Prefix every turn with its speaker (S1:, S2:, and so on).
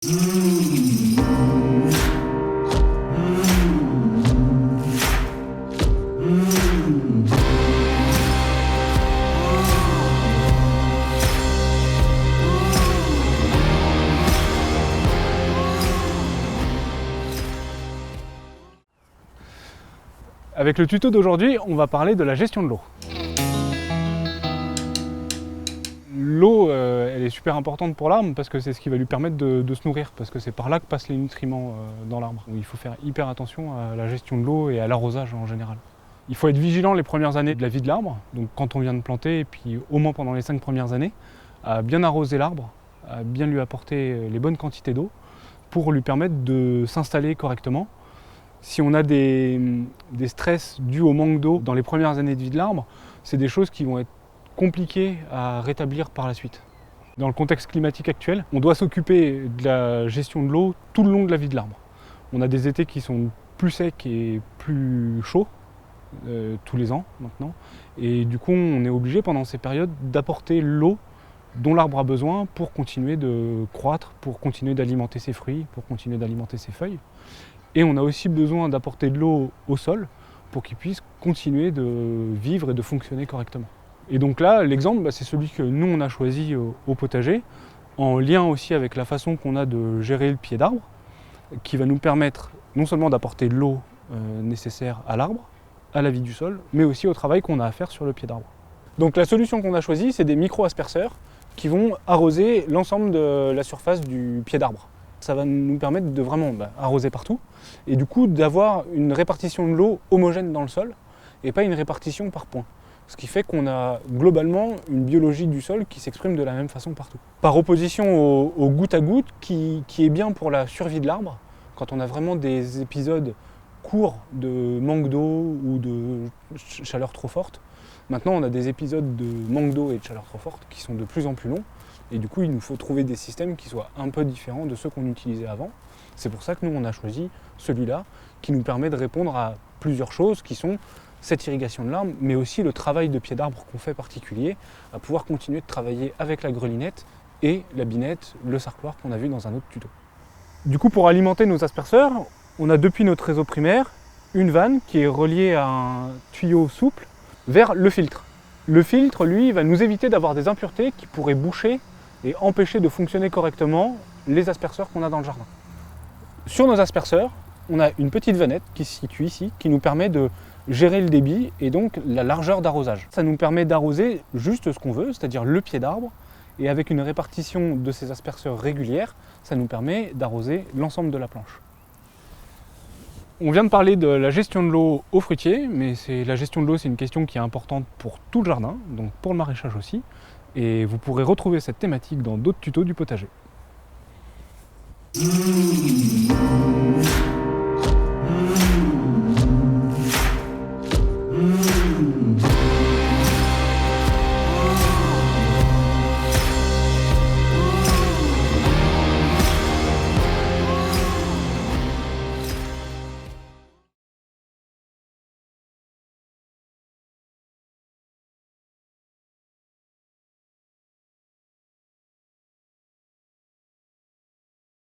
S1: Avec le tuto d'aujourd'hui, on va parler de la gestion de l'eau. L'eau, elle est super importante pour l'arbre parce que c'est ce qui va lui permettre de se nourrir, parce que c'est par là que passent les nutriments dans l'arbre. Il faut faire hyper attention à la gestion de l'eau et à l'arrosage en général. Il faut être vigilant les premières années de la vie de l'arbre, donc quand on vient de planter, et puis au moins pendant les 5 premières années, à bien arroser l'arbre, à bien lui apporter les bonnes quantités d'eau pour lui permettre de s'installer correctement. Si on a des stress dus au manque d'eau dans les premières années de vie de l'arbre, c'est des choses qui vont être compliquées à rétablir par la suite. Dans le contexte climatique actuel, on doit s'occuper de la gestion de l'eau tout le long de la vie de l'arbre. On a des étés qui sont plus secs et plus chauds, tous les ans maintenant, et du coup on est obligé pendant ces périodes d'apporter l'eau dont l'arbre a besoin pour continuer de croître, pour continuer d'alimenter ses fruits, pour continuer d'alimenter ses feuilles. Et on a aussi besoin d'apporter de l'eau au sol pour qu'il puisse continuer de vivre et de fonctionner correctement. Et donc là, l'exemple, c'est celui que nous on a choisi au potager, en lien aussi avec la façon qu'on a de gérer le pied d'arbre, qui va nous permettre non seulement d'apporter l'eau nécessaire à l'arbre, à la vie du sol, mais aussi au travail qu'on a à faire sur le pied d'arbre. Donc la solution qu'on a choisie, c'est des micro-asperceurs qui vont arroser l'ensemble de la surface du pied d'arbre. Ça va nous permettre de vraiment arroser partout et du coup d'avoir une répartition de l'eau homogène dans le sol et pas une répartition par points. Ce qui fait qu'on a globalement une biologie du sol qui s'exprime de la même façon partout. Par opposition au goutte à goutte qui est bien pour la survie de l'arbre, quand on a vraiment des épisodes courts de manque d'eau ou de chaleur trop forte. Maintenant on a des épisodes de manque d'eau et de chaleur trop forte qui sont de plus en plus longs. Et du coup, il nous faut trouver des systèmes qui soient un peu différents de ceux qu'on utilisait avant. C'est pour ça que nous, on a choisi celui-là, qui nous permet de répondre à plusieurs choses, qui sont cette irrigation de l'arbre, mais aussi le travail de pied d'arbre qu'on fait particulier, à pouvoir continuer de travailler avec la grelinette et la binette, le sarcloir qu'on a vu dans un autre tuto. Du coup, pour alimenter nos asperceurs, on a depuis notre réseau primaire une vanne qui est reliée à un tuyau souple vers le filtre. Le filtre, lui, va nous éviter d'avoir des impuretés qui pourraient boucher et empêcher de fonctionner correctement les asperceurs qu'on a dans le jardin. Sur nos asperceurs, on a une petite vanette qui se situe ici, qui nous permet de gérer le débit et donc la largeur d'arrosage. Ça nous permet d'arroser juste ce qu'on veut, c'est-à-dire le pied d'arbre, et avec une répartition de ces asperceurs régulière, ça nous permet d'arroser l'ensemble de la planche. On vient de parler de la gestion de l'eau aux fruitiers, mais la gestion de l'eau, c'est une question qui est importante pour tout le jardin, donc pour le maraîchage aussi. Et vous pourrez retrouver cette thématique dans d'autres tutos du potager.